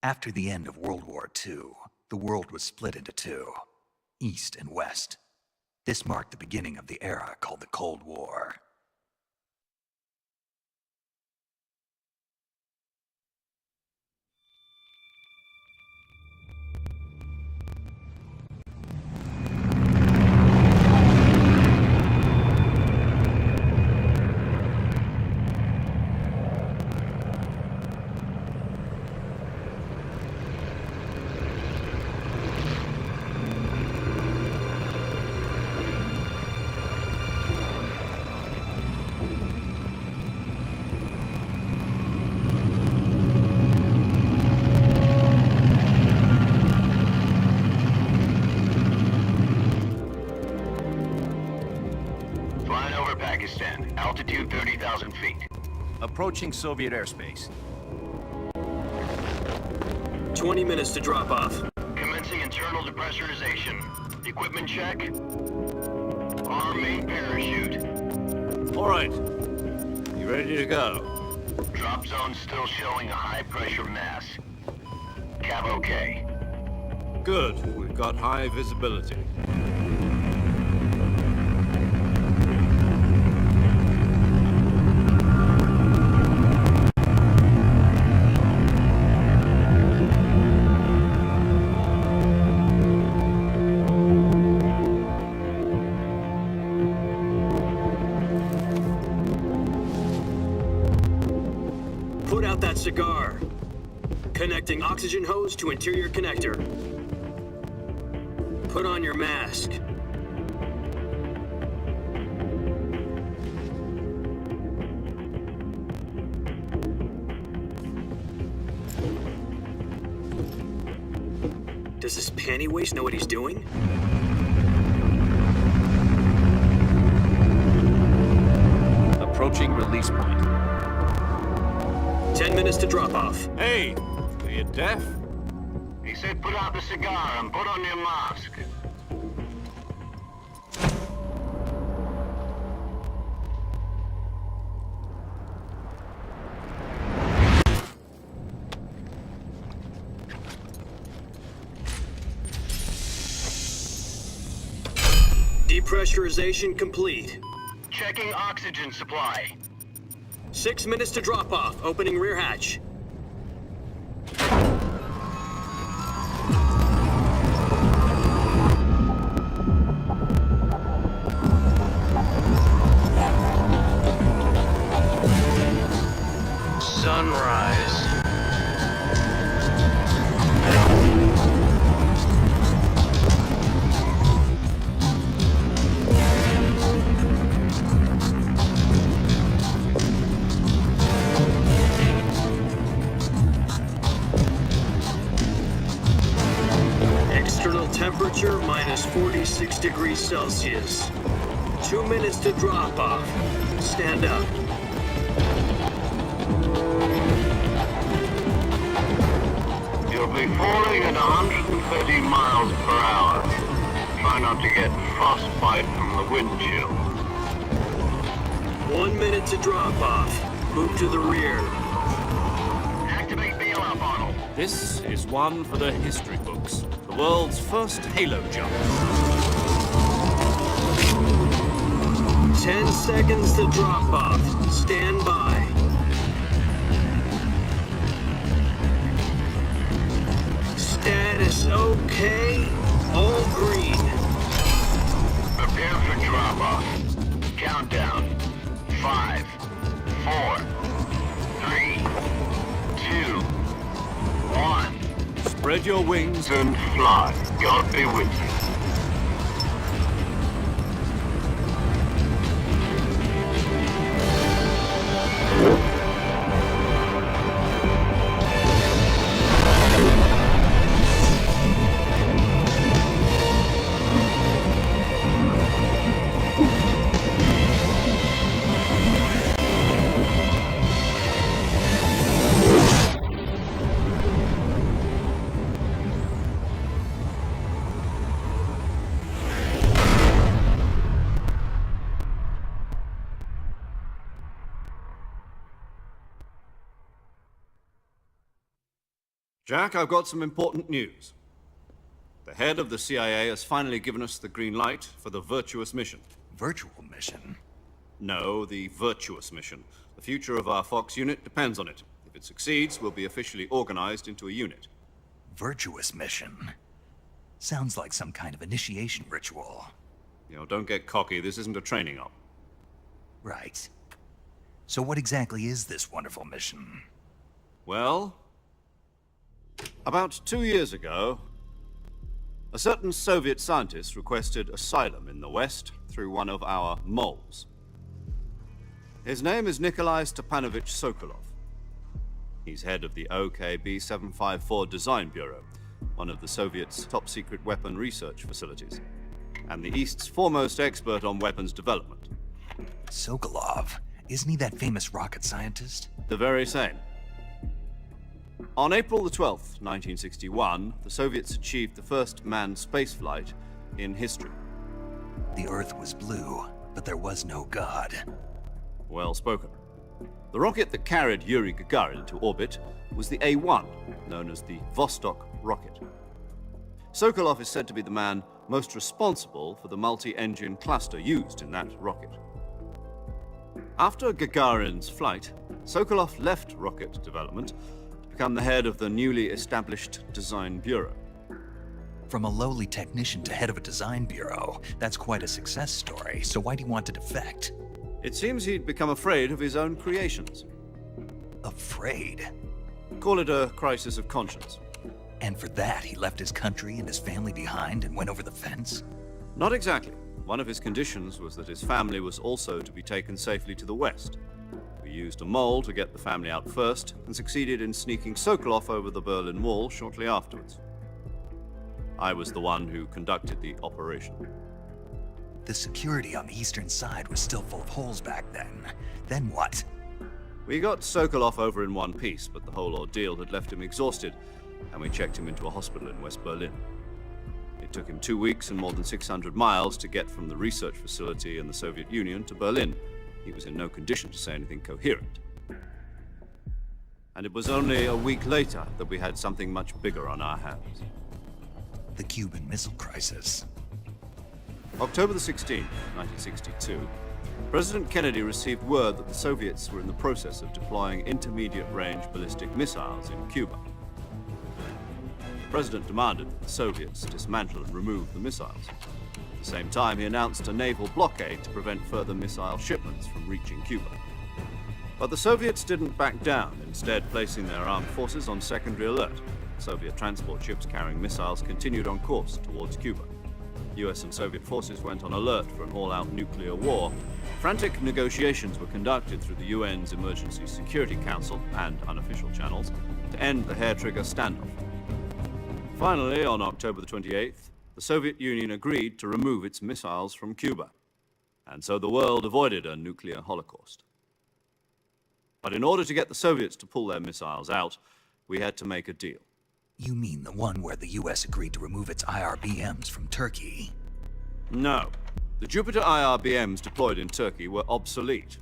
After the end of World War II, the world was split into two, East and West. This marked the beginning of the era called the Cold War. Altitude 30,000 feet. Approaching Soviet airspace. 20 minutes to drop off. Commencing internal depressurization. Equipment check. Arm main parachute. All right. You ready to go? Drop zone still showing a high pressure mass. Cab okay. Good. We've got high visibility. Put out that cigar. Connecting oxygen hose to interior connector. Put on your mask. Does this panty waste know what he's doing? Approaching release point. 10 minutes to drop off. Hey, are you deaf? He said put out the cigar and put on your mask. Depressurization complete. Checking oxygen supply. 6 minutes to drop off. Opening rear hatch. Sunrise. External temperature minus 46 degrees Celsius. 2 minutes to drop off. Stand up. You'll be falling at 130 miles per hour. Try not to get frostbite from the wind chill. 1 minute to drop off. Move to the rear. Activate bailout bottle. This is one for the history books. The world's first halo jump. 10 seconds to drop off. Stand by. Status okay. All green. Prepare for drop-off. Countdown. 5, 4, 3, 2, 1. Spread your wings. And fly. God be with you. Jack, I've got some important news. The head of the CIA has finally given us the green light for the virtuous mission. Virtual mission? No, the virtuous mission. The future of our Fox unit depends on it. If it succeeds, we'll be officially organized into a unit. Virtuous mission? Sounds like some kind of initiation ritual. You know, don't get cocky. This isn't a training op. Right. So what exactly is this wonderful mission? Well, about 2 years ago, a certain Soviet scientist requested asylum in the West through one of our moles. His name is Nikolai Stepanovich Sokolov. He's head of the OKB 754 Design Bureau, one of the Soviets' top-secret weapon research facilities, and the East's foremost expert on weapons development. Sokolov? Isn't he that famous rocket scientist? The very same. On April the 12th, 1961, the Soviets achieved the first manned spaceflight in history. The Earth was blue, but there was no God. Well spoken. The rocket that carried Yuri Gagarin into orbit was the A-1, known as the Vostok rocket. Sokolov is said to be the man most responsible for the multi-engine cluster used in that rocket. After Gagarin's flight, Sokolov left rocket development to become the head of the newly established Design Bureau. From a lowly technician to head of a design bureau, that's quite a success story, so why do you want to defect? It seems he'd become afraid of his own creations. Afraid? Call it a crisis of conscience. And for that, he left his country and his family behind and went over the fence? Not exactly. One of his conditions was that his family was also to be taken safely to the West. We used a mole to get the family out first and succeeded in sneaking Sokolov over the Berlin Wall shortly afterwards. I was the one who conducted the operation. The security on the eastern side was still full of holes back then. Then what? We got Sokolov over in one piece, but the whole ordeal had left him exhausted, and we checked him into a hospital in West Berlin. It took him 2 weeks and more than 600 miles to get from the research facility in the Soviet Union to Berlin. He was in no condition to say anything coherent. And it was only a week later that we had something much bigger on our hands. The Cuban Missile Crisis. October the 16th, 1962, President Kennedy received word that the Soviets were in the process of deploying intermediate-range ballistic missiles in Cuba. The President demanded that the Soviets dismantle and remove the missiles. At the same time, he announced a naval blockade to prevent further missile shipments from reaching Cuba. But the Soviets didn't back down, instead placing their armed forces on secondary alert. Soviet transport ships carrying missiles continued on course towards Cuba. US and Soviet forces went on alert for an all-out nuclear war. Frantic negotiations were conducted through the UN's Emergency Security Council and unofficial channels to end the hair-trigger standoff. Finally, on October the 28th, the Soviet Union agreed to remove its missiles from Cuba. And so the world avoided a nuclear holocaust. But in order to get the Soviets to pull their missiles out, we had to make a deal. You mean the one where the US agreed to remove its IRBMs from Turkey? No. The Jupiter IRBMs deployed in Turkey were obsolete,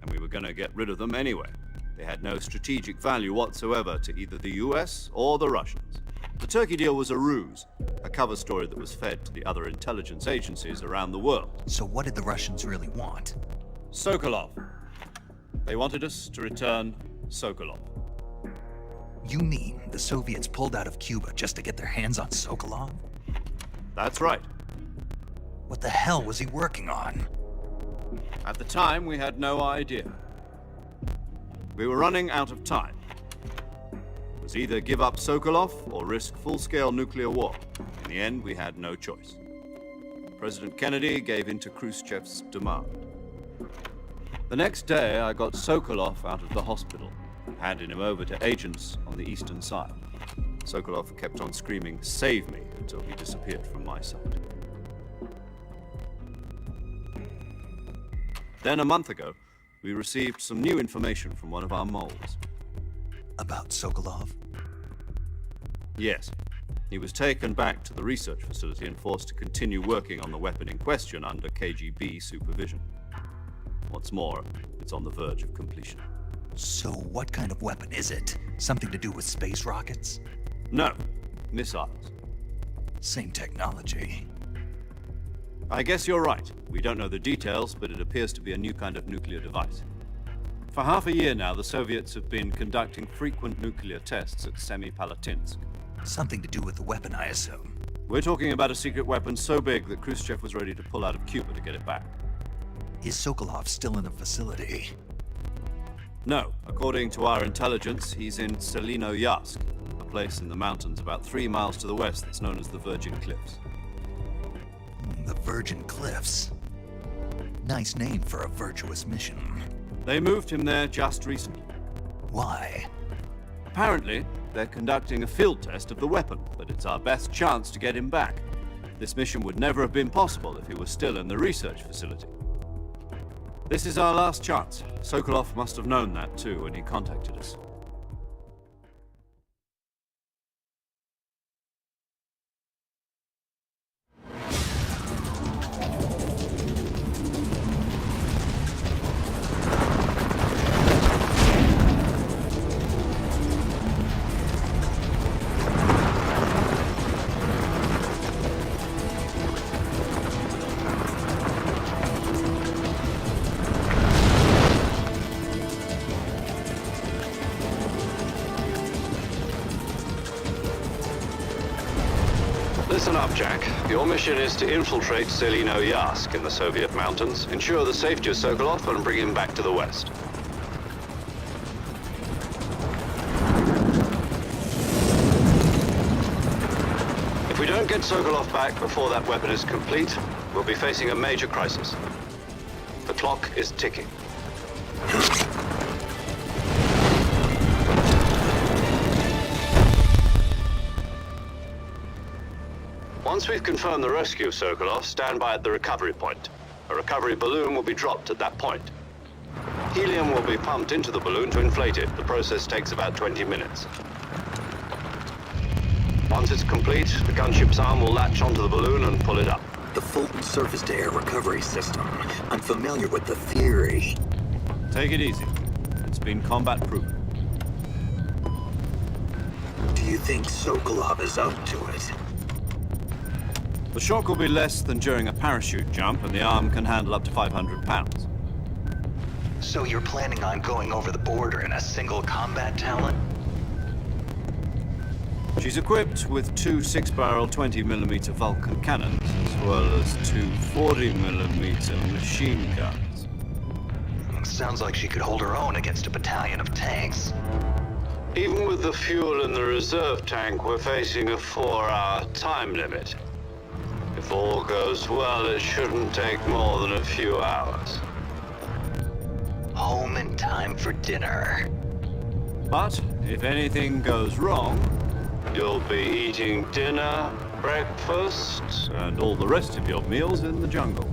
and we were going to get rid of them anyway. They had no strategic value whatsoever to either the US or the Russians. The Turkey deal was a ruse, a cover story that was fed to the other intelligence agencies around the world. So what did the Russians really want? Sokolov. They wanted us to return Sokolov. You mean the Soviets pulled out of Cuba just to get their hands on Sokolov? That's right. What the hell was he working on? At the time, we had no idea. We were running out of time. It was either give up Sokolov or risk full-scale nuclear war. In the end, we had no choice. President Kennedy gave in to Khrushchev's demand. The next day, I got Sokolov out of the hospital, handing him over to agents on the eastern side. Sokolov kept on screaming, "Save me," until he disappeared from my sight. Then a month ago, we received some new information from one of our moles. About Sokolov? Yes. He was taken back to the research facility and forced to continue working on the weapon in question under KGB supervision. What's more, it's on the verge of completion. So what kind of weapon is it? Something to do with space rockets? No, missiles. Same technology. I guess you're right. We don't know the details, but it appears to be a new kind of nuclear device. For half a year now, the Soviets have been conducting frequent nuclear tests at Semipalatinsk. Something to do with the weapon, I assume. We're talking about a secret weapon so big that Khrushchev was ready to pull out of Cuba to get it back. Is Sokolov still in the facility? No, according to our intelligence, he's in Selino-Yarsk, a place in the mountains about 3 miles to the west that's known as the Virgin Cliffs. The Virgin Cliffs. Nice name for a virtuous mission. They moved him there just recently. Why? Apparently, they're conducting a field test of the weapon, but it's our best chance to get him back. This mission would never have been possible if he was still in the research facility. This is our last chance. Sokolov must have known that too when he contacted us. Listen up, Jack. Your mission is to infiltrate Selino-Yarsk in the Soviet mountains, ensure the safety of Sokolov, and bring him back to the West. If we don't get Sokolov back before that weapon is complete, we'll be facing a major crisis. The clock is ticking. Once we've confirmed the rescue of Sokolov, stand by at the recovery point. A recovery balloon will be dropped at that point. Helium will be pumped into the balloon to inflate it. The process takes about 20 minutes. Once it's complete, the gunship's arm will latch onto the balloon and pull it up. The Fulton surface-to-air recovery system. I'm familiar with the theory. Take it easy. It's been combat-proven. Do you think Sokolov is up to it? The shock will be less than during a parachute jump, and the arm can handle up to 500 pounds. So you're planning on going over the border in a single combat talent? She's equipped with 2 6-barrel 20mm Vulcan cannons, as well as 2 40mm machine guns. Sounds like she could hold her own against a battalion of tanks. Even with the fuel in the reserve tank, we're facing a 4-hour time limit. If all goes well, it shouldn't take more than a few hours. Home in time for dinner. But if anything goes wrong, You'll be eating dinner, breakfast, and all the rest of your meals in the jungle.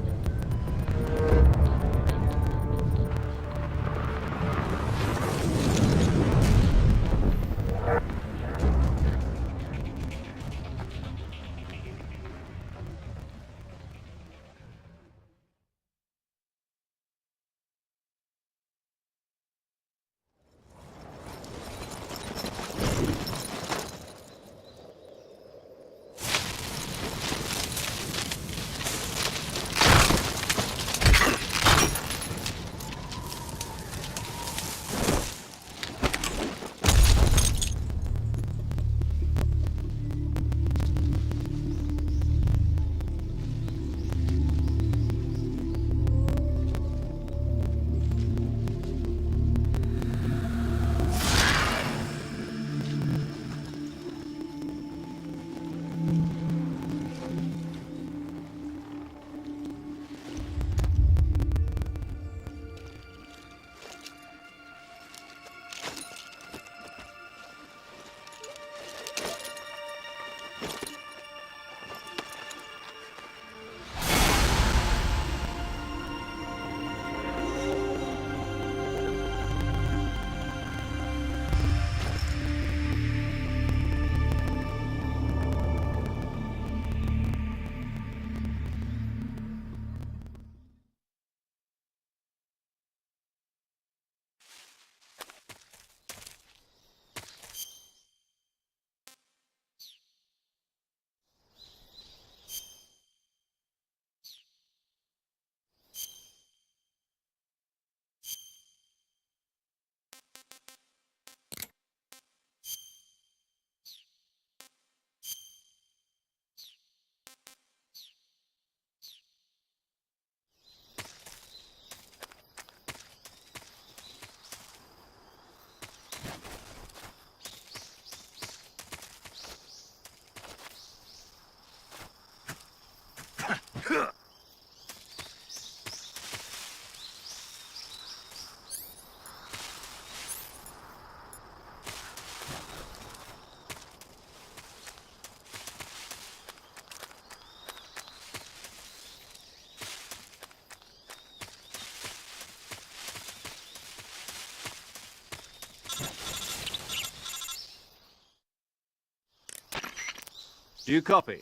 Do you copy?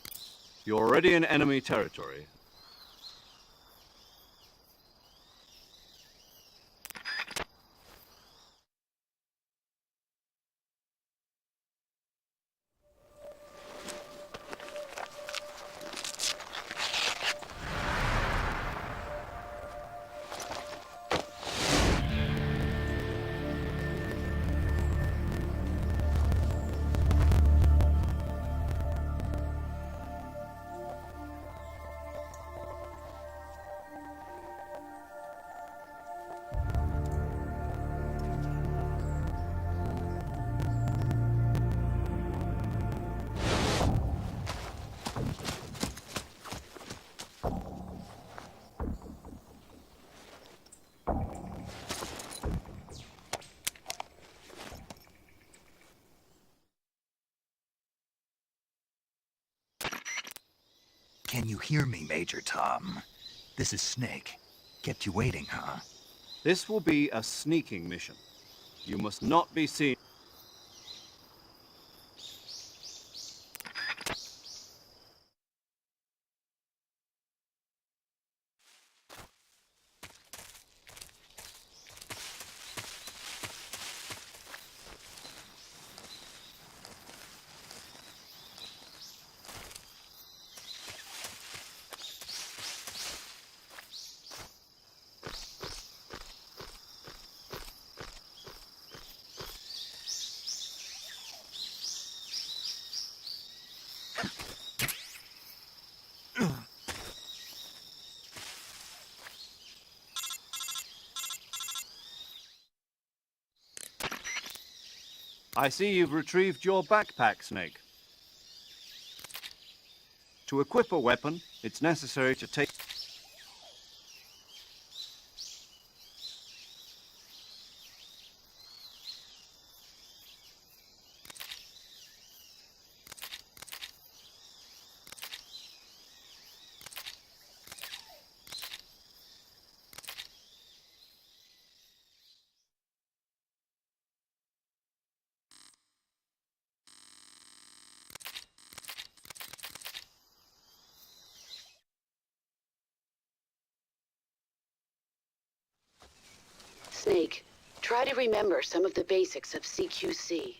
You're already in enemy territory. Can you hear me, Major Tom? This is Snake. Kept you waiting, huh? This will be a sneaking mission. You must not be seen. I see you've retrieved your backpack, Snake. To equip a weapon, it's necessary to take... Snake, try to remember some of the basics of CQC.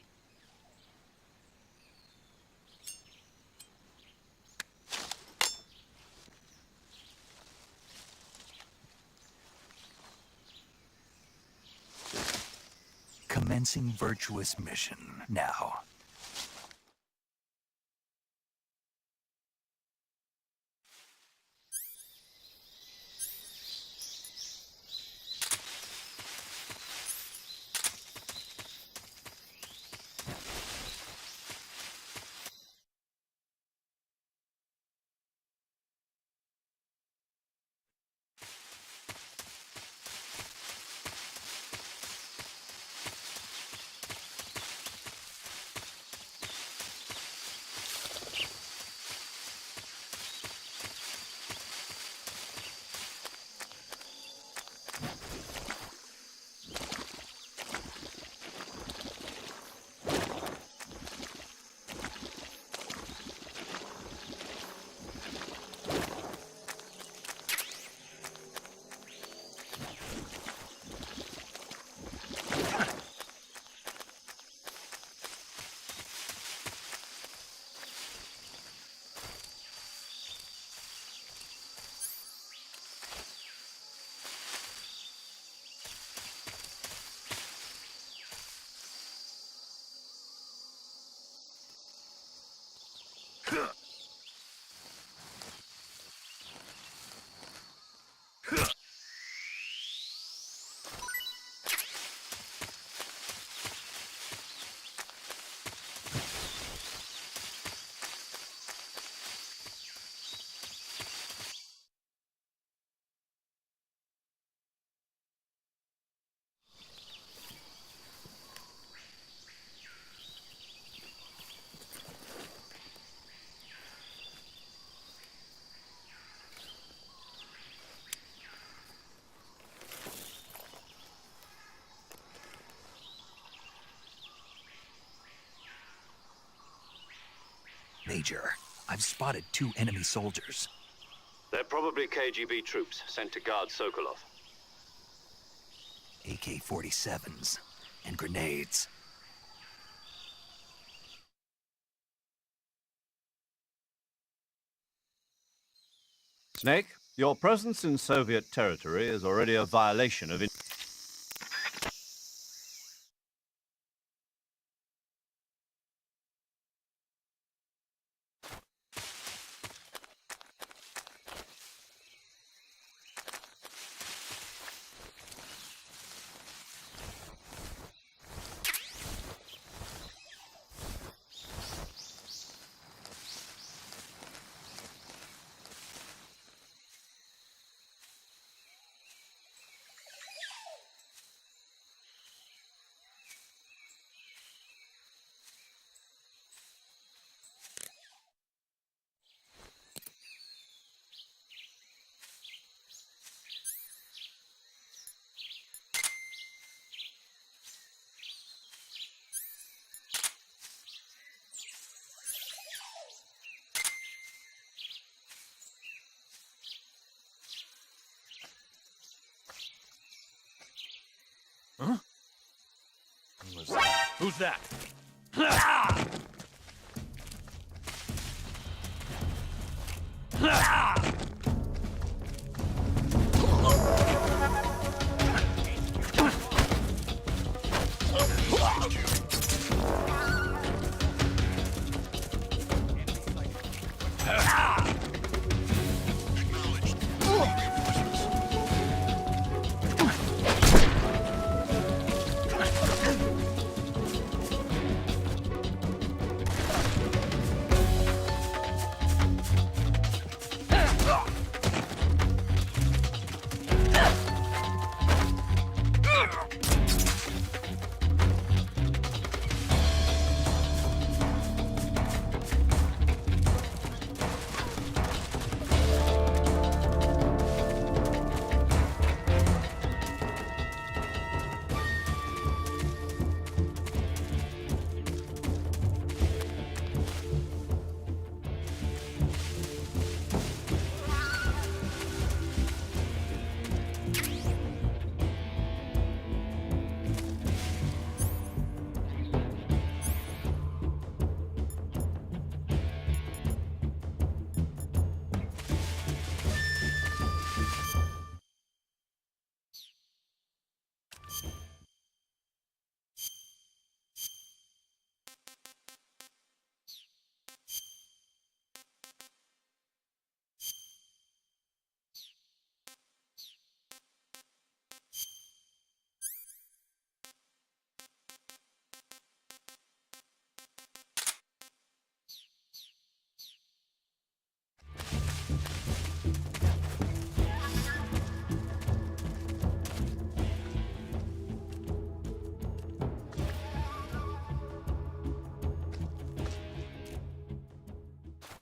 Commencing virtuous mission now. Major, I've spotted 2 enemy soldiers. They're probably KGB troops sent to guard Sokolov. AK-47s and grenades. Snake, your presence in Soviet territory is already a violation of... Huh? Who's that? Ah! Ah!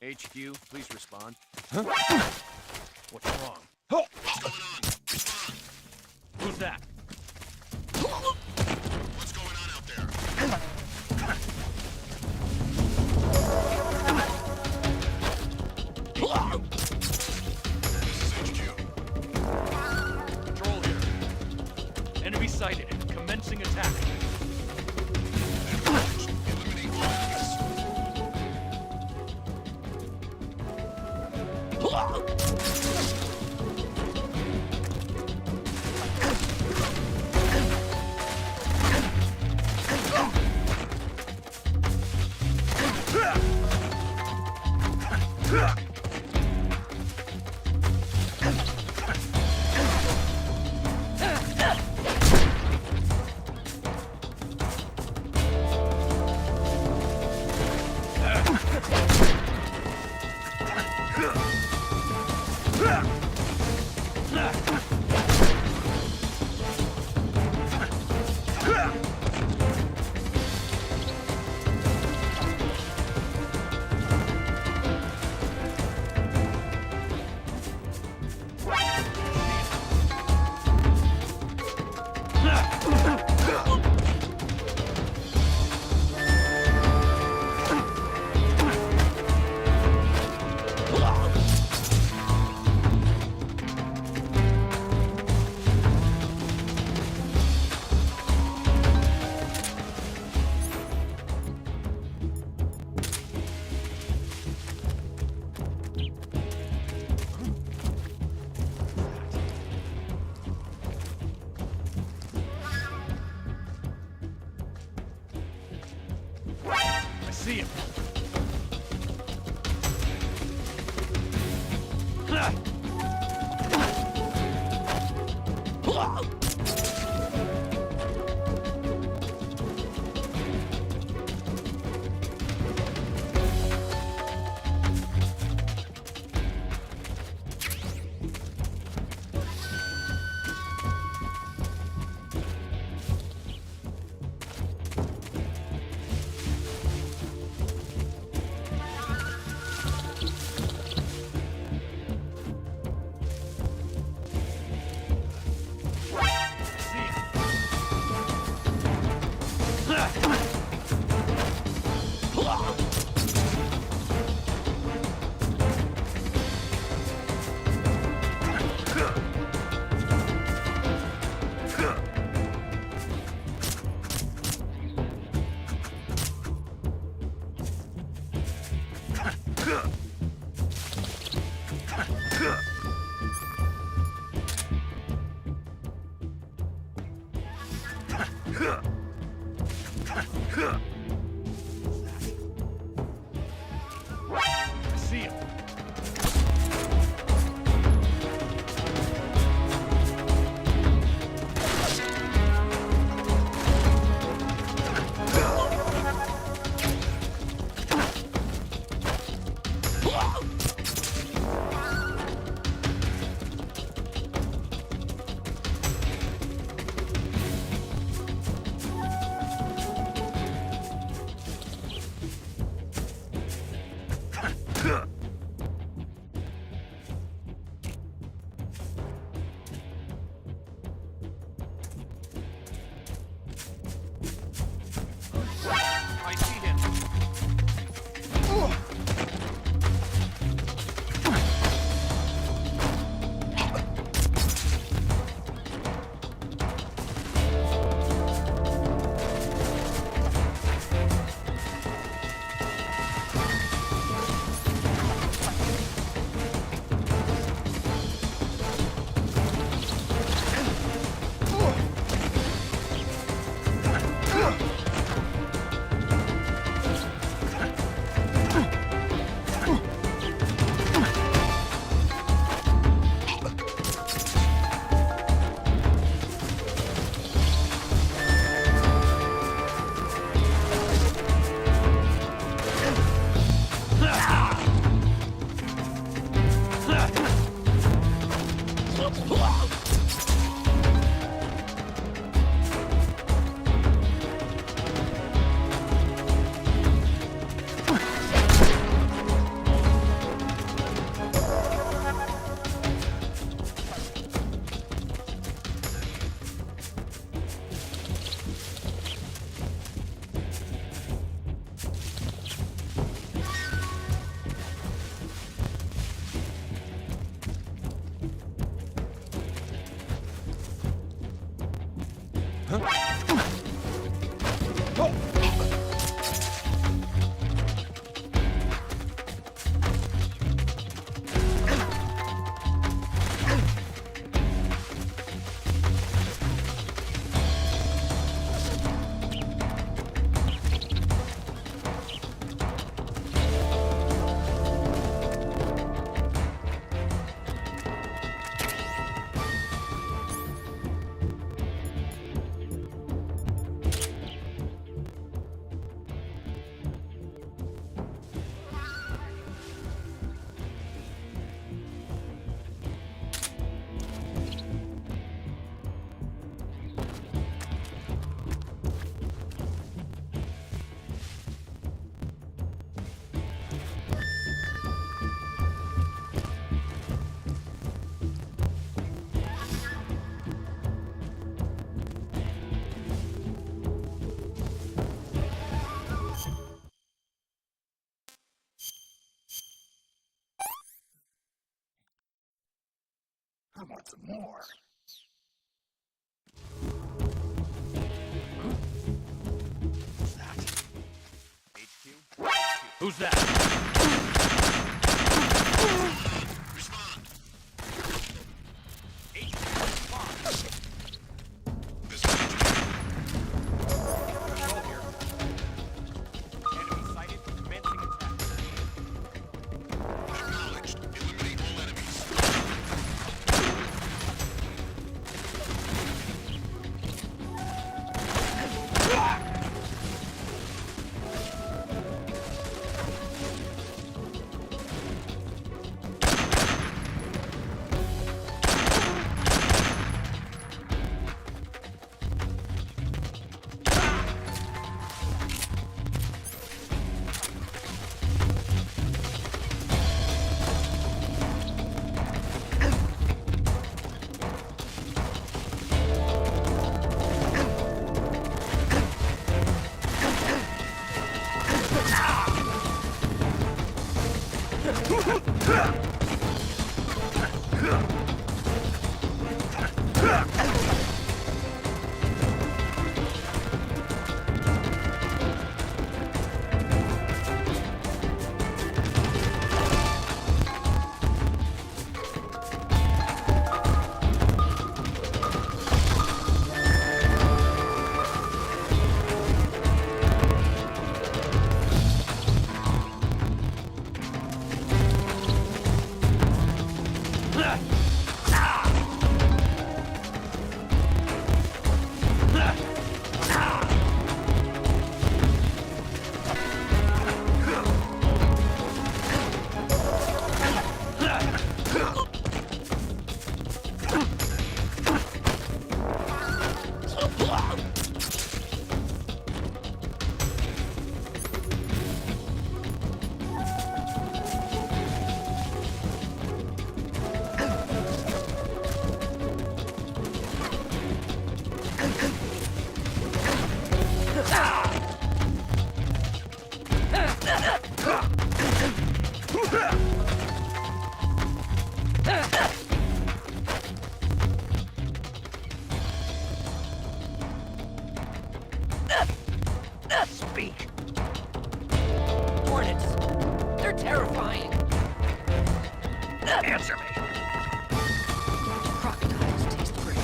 HQ, please respond. Huh? What's wrong? What's going on? Respond. Who's that? What's going on out there? This is HQ. Control here. Enemy sighted. Commencing attack. Eliminate all enemies. See him. See him. I see him. I want some more. What's that? HQ? Who's that? Respond. HQ, respond. This is Control here. Enemy sighted. Speak. Hornets. They're terrifying. Answer me. Crocodiles taste great.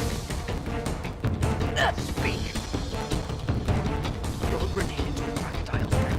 Speak. Throw a grenade into a crocodile's mouth.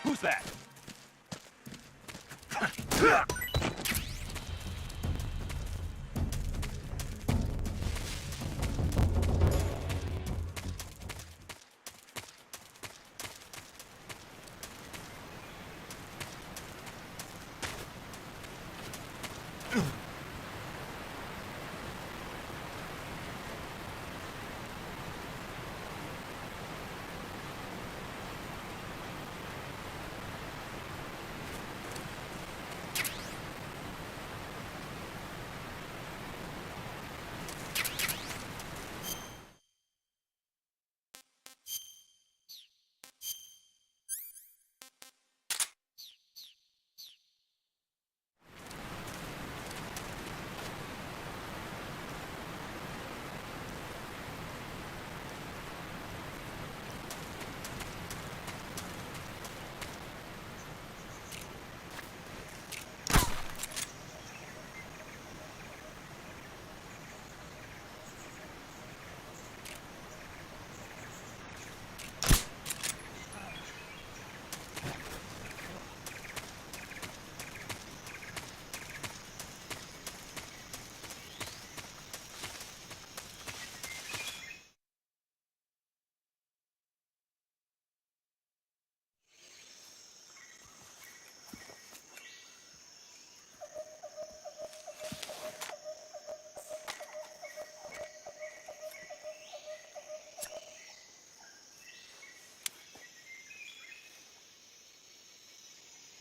Who's that?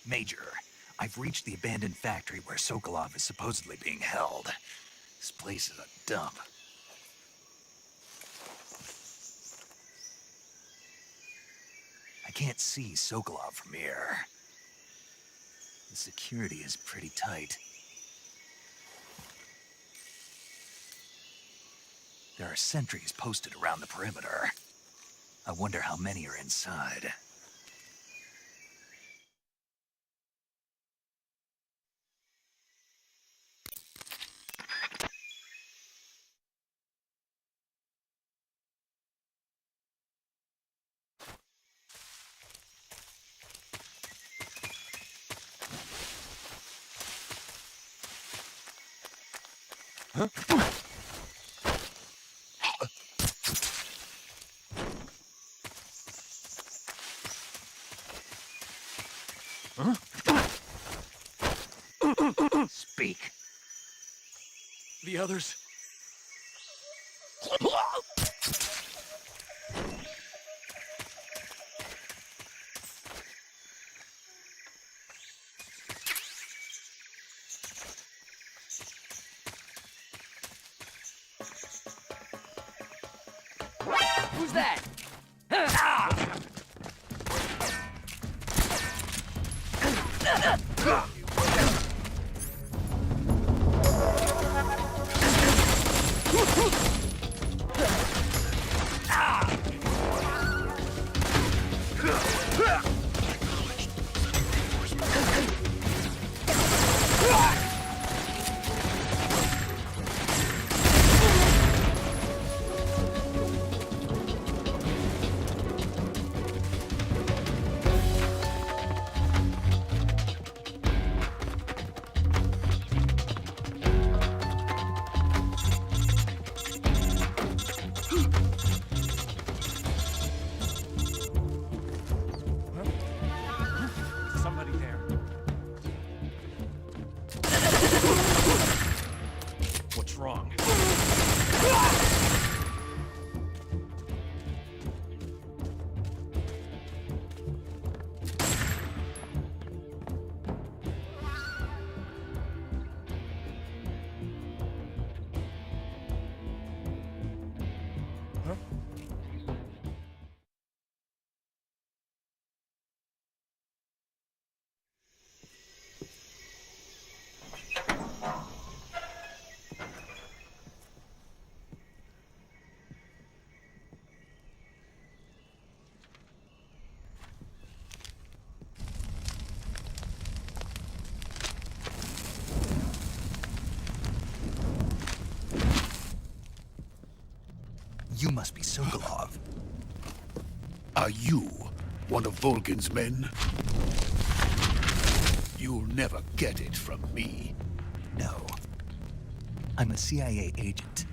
Major, I've reached the abandoned factory where Sokolov is supposedly being held. This place is a dump. I can't see Sokolov from here. The security is pretty tight. There are sentries posted around the perimeter. I wonder how many are inside. Speak. The others? Who's that? Somebody there. What's wrong? You must be Sokolov. Are you One of Volgin's men? You'll never get it from me. No. I'm a CIA agent.